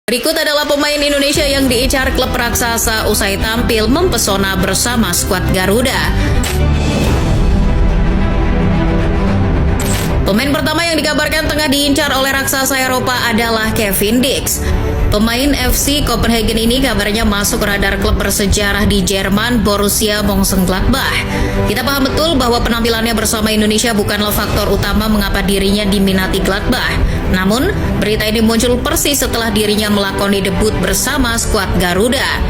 Berikut adalah pemain Indonesia yang diincar klub raksasa usai tampil mempesona bersama skuad Garuda. Pemain pertama yang dikabarkan tengah diincar oleh raksasa Eropa adalah Kevin Dix. Pemain FC Copenhagen ini kabarnya masuk radar klub bersejarah di Jerman, Borussia Mönchengladbach. Kita paham betul bahwa penampilannya bersama Indonesia bukanlah faktor utama mengapa dirinya diminati Gladbach. Namun, berita ini muncul persis setelah dirinya melakoni debut bersama skuad Garuda.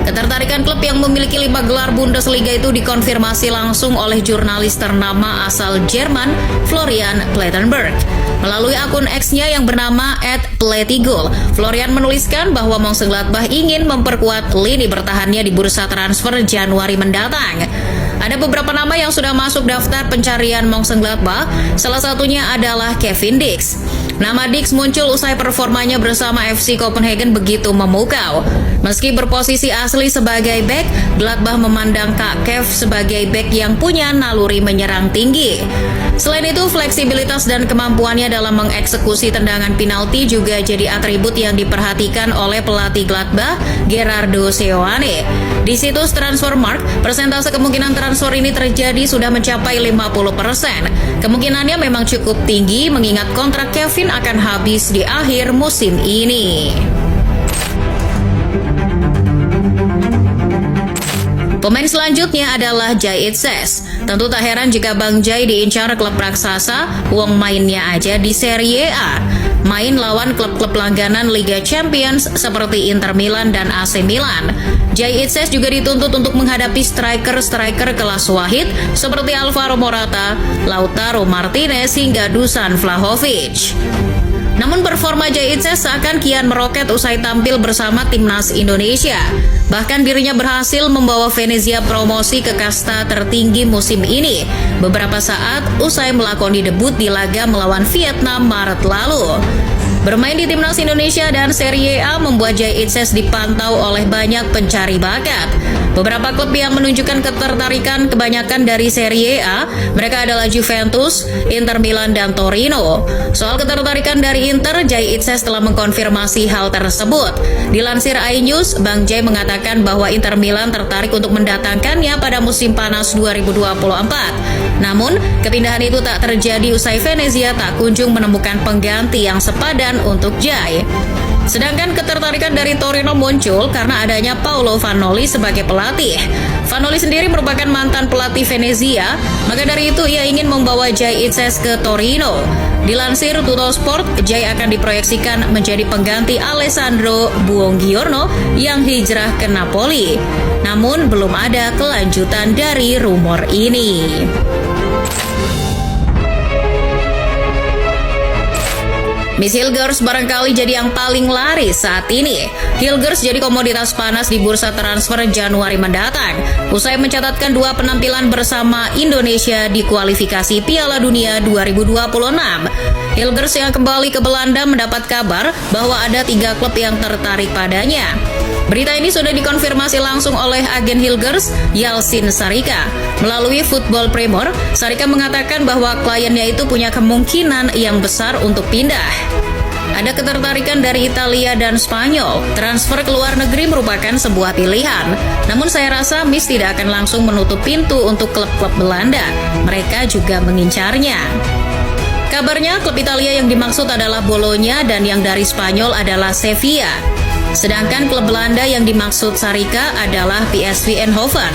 Ketertarikan klub yang memiliki 5 gelar Bundesliga itu dikonfirmasi langsung oleh jurnalis ternama asal Jerman, Florian Plettenberg. Melalui akun X-nya yang bernama @Plettigol, Florian menuliskan bahwa Mönchengladbach ingin memperkuat lini bertahannya di bursa transfer Januari mendatang. Ada beberapa nama yang sudah masuk daftar pencarian Mönchengladbach, salah satunya adalah Kevin Dix. Nama Dix muncul usai performanya bersama FC Copenhagen begitu memukau. Meski berposisi asli sebagai bek, Gladbach memandang Kak Kev sebagai bek yang punya naluri menyerang tinggi. Selain itu, fleksibilitas dan kemampuannya dalam mengeksekusi tendangan penalti juga jadi atribut yang diperhatikan oleh pelatih Gladbach, Gerardo Seoane. Di situs Transfermarkt, persentase kemungkinan transfer ini terjadi sudah mencapai 50%. Kemungkinannya memang cukup tinggi mengingat kontrak Kevin akan habis di akhir musim ini. Pemain selanjutnya adalah Jay Itzes. Tentu tak heran jika Bang Jay diincar klub raksasa, wong mainnya aja di Serie A. Main lawan klub-klub langganan Liga Champions seperti Inter Milan dan AC Milan. Jay Itzes juga dituntut untuk menghadapi striker-striker kelas Wahid seperti Alvaro Morata, Lautaro Martinez hingga Dusan Vlahovic. Namun performa Jay Itzes seakan kian meroket usai tampil bersama timnas Indonesia. Bahkan dirinya berhasil membawa Venezia promosi ke kasta tertinggi musim ini beberapa saat usai melakoni debut di laga melawan Vietnam Maret lalu. Bermain di timnas Indonesia dan Serie A membuat Jay Itzes dipantau oleh banyak pencari bakat. Beberapa klub yang menunjukkan ketertarikan kebanyakan dari Serie A, mereka adalah Juventus, Inter Milan, dan Torino. Soal ketertarikan dari Inter, Jay Itzes telah mengkonfirmasi hal tersebut. Dilansir iNews, Bang Jay mengatakan bahwa Inter Milan tertarik untuk mendatangkannya pada musim panas 2024. Namun, kepindahan itu tak terjadi usai Venezia tak kunjung menemukan pengganti yang sepadan untuk Jay. Sedangkan ketertarikan dari Torino muncul karena adanya Paolo Vanoli sebagai pelatih. Vanoli sendiri merupakan mantan pelatih Venezia, maka dari itu ia ingin membawa Jay Itzes ke Torino. Dilansir Tuttosport, Jay akan diproyeksikan menjadi pengganti Alessandro Buongiorno yang hijrah ke Napoli. Namun belum ada kelanjutan dari rumor ini. Miss Hilgers barangkali jadi yang paling laris saat ini. Hilgers jadi komoditas panas di bursa transfer Januari mendatang. Usai mencatatkan 2 penampilan bersama Indonesia di kualifikasi Piala Dunia 2026. Hilgers yang kembali ke Belanda mendapat kabar bahwa ada 3 klub yang tertarik padanya. Berita ini sudah dikonfirmasi langsung oleh agen Hilgers, Yalcin Sarika. Melalui Football Premier, Sarika mengatakan bahwa kliennya itu punya kemungkinan yang besar untuk pindah. Ada ketertarikan dari Italia dan Spanyol. Transfer ke luar negeri merupakan sebuah pilihan. Namun saya rasa Miss tidak akan langsung menutup pintu untuk klub-klub Belanda. Mereka juga mengincarnya. Kabarnya klub Italia yang dimaksud adalah Bologna dan yang dari Spanyol adalah Sevilla. Sedangkan klub Belanda yang dimaksud Sarika adalah PSV Eindhoven.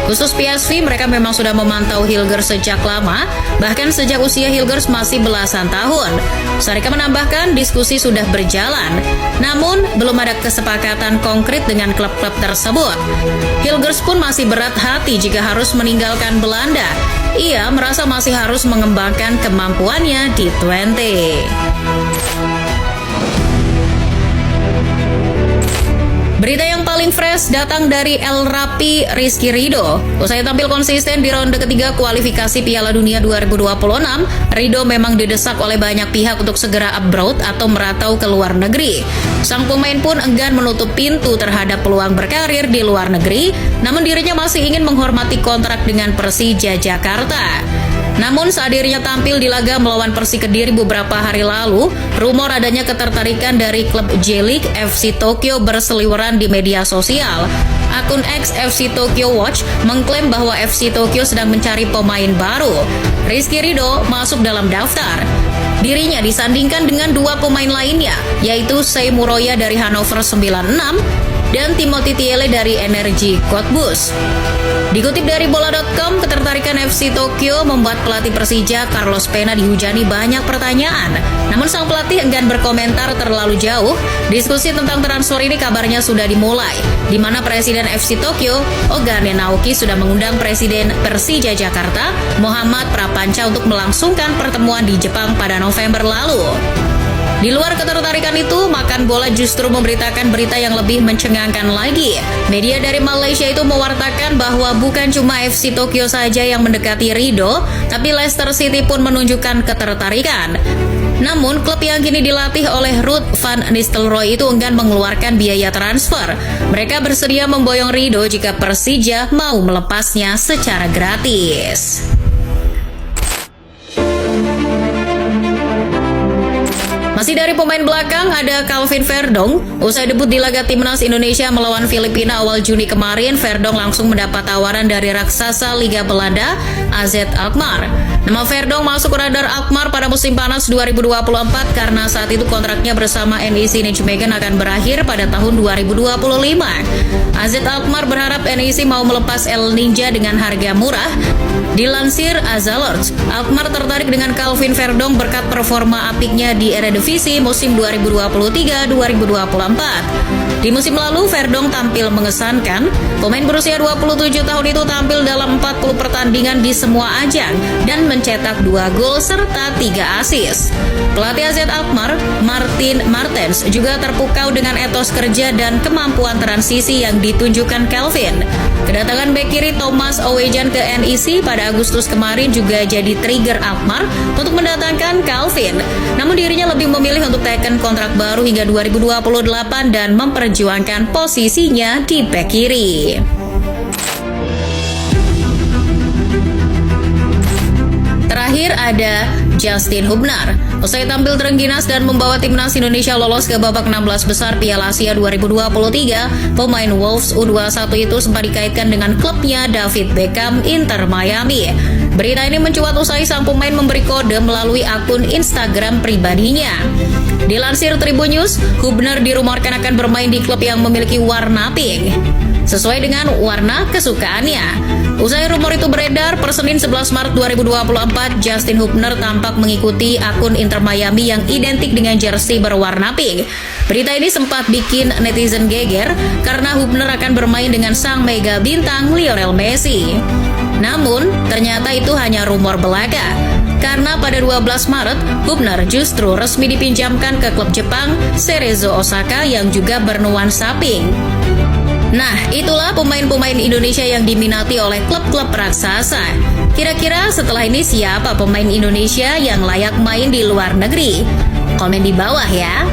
Khusus PSV, mereka memang sudah memantau Hilgers sejak lama, bahkan sejak usia Hilgers masih belasan tahun. Sarika menambahkan diskusi sudah berjalan, namun belum ada kesepakatan konkret dengan klub-klub tersebut. Hilgers pun masih berat hati jika harus meninggalkan Belanda. Ia merasa masih harus mengembangkan kemampuannya di Twente. Berita yang paling fresh datang dari El Rapi Rizky Ridho. Usai tampil konsisten di ronde ketiga kualifikasi Piala Dunia 2026, Ridho memang didesak oleh banyak pihak untuk segera abroad atau merantau ke luar negeri. Sang pemain pun enggan menutup pintu terhadap peluang berkarir di luar negeri, namun dirinya masih ingin menghormati kontrak dengan Persija Jakarta. Namun saat dirinya tampil di laga melawan Persik Kediri beberapa hari lalu, rumor adanya ketertarikan dari klub J-League FC Tokyo berseliweran di media sosial. Akun X FC Tokyo Watch mengklaim bahwa FC Tokyo sedang mencari pemain baru. Rizky Ridho masuk dalam daftar. Dirinya disandingkan dengan dua pemain lainnya, yaitu Sei Muroya dari Hannover 96 dan Timothy Tiele dari Energi Cottbus. Dikutip dari bola.com, ketertarikan FC Tokyo membuat pelatih Persija Carlos Pena dihujani banyak pertanyaan. Namun sang pelatih enggan berkomentar terlalu jauh. Diskusi tentang transfer ini kabarnya sudah dimulai, di mana Presiden FC Tokyo, Ogane Naoki, sudah mengundang Presiden Persija Jakarta, Muhammad Prapanca, untuk melangsungkan pertemuan di Jepang pada November lalu. Di luar ketertarikan itu, Makan Bola justru memberitakan berita yang lebih mencengangkan lagi. Media dari Malaysia itu mewartakan bahwa bukan cuma FC Tokyo saja yang mendekati Ridho, tapi Leicester City pun menunjukkan ketertarikan. Namun, klub yang kini dilatih oleh Ruud van Nistelrooy itu enggan mengeluarkan biaya transfer. Mereka bersedia memboyong Ridho jika Persija mau melepasnya secara gratis. Masih dari pemain belakang, ada Calvin Verdong. Usai debut di laga Timnas Indonesia melawan Filipina awal Juni kemarin, Verdong langsung mendapat tawaran dari raksasa Liga Belanda, AZ Alkmaar. Nama Verdong masuk radar Alkmaar pada musim panas 2024 karena saat itu kontraknya bersama NEC Nijmegen akan berakhir pada tahun 2025. AZ Alkmaar berharap NEC mau melepas El Ninja dengan harga murah. Dilansir Azalords, Alkmaar tertarik dengan Calvin Verdong berkat performa apiknya di Eredivisie musim 2023-2024. Di musim lalu, Verdong tampil mengesankan. Pemain berusia 27 tahun itu tampil dalam 40 pertandingan di semua ajang dan mencetak 2 gol serta 3 assist. Pelatih AZ Alkmaar, Martin Martens, juga terpukau dengan etos kerja dan kemampuan transisi yang ditunjukkan Calvin. Kedatangan bek kiri Thomas Owejan ke NEC pada Agustus kemarin juga jadi trigger Alkmaar untuk mendatangkan Calvin. Namun dirinya lebih memilih untuk teken kontrak baru hingga 2028 dan memperjuangkan posisinya di bek kiri. Terakhir ada Justin Hubner. Usai tampil terengginas dan membawa timnas Indonesia lolos ke babak 16 besar Piala Asia 2023, pemain Wolves U21 itu sempat dikaitkan dengan klubnya David Beckham Inter Miami. Berita ini mencuat usai sang pemain memberi kode melalui akun Instagram pribadinya. Dilansir Tribun News, Hubner dirumorkan akan bermain di klub yang memiliki warna pink sesuai dengan warna kesukaannya. Usai rumor itu beredar, per Senin 11 Maret 2024, Justin Hubner tampak mengikuti akun Inter Miami yang identik dengan jersey berwarna pink. Berita ini sempat bikin netizen geger karena Hubner akan bermain dengan sang mega bintang Lionel Messi. Namun, ternyata itu hanya rumor belaka. Karena pada 12 Maret, Hubner justru resmi dipinjamkan ke klub Jepang, Cerezo Osaka yang juga bernuansa pink. Nah, itulah pemain-pemain Indonesia yang diminati oleh klub-klub raksasa. Kira-kira setelah ini siapa pemain Indonesia yang layak main di luar negeri? Komen di bawah ya.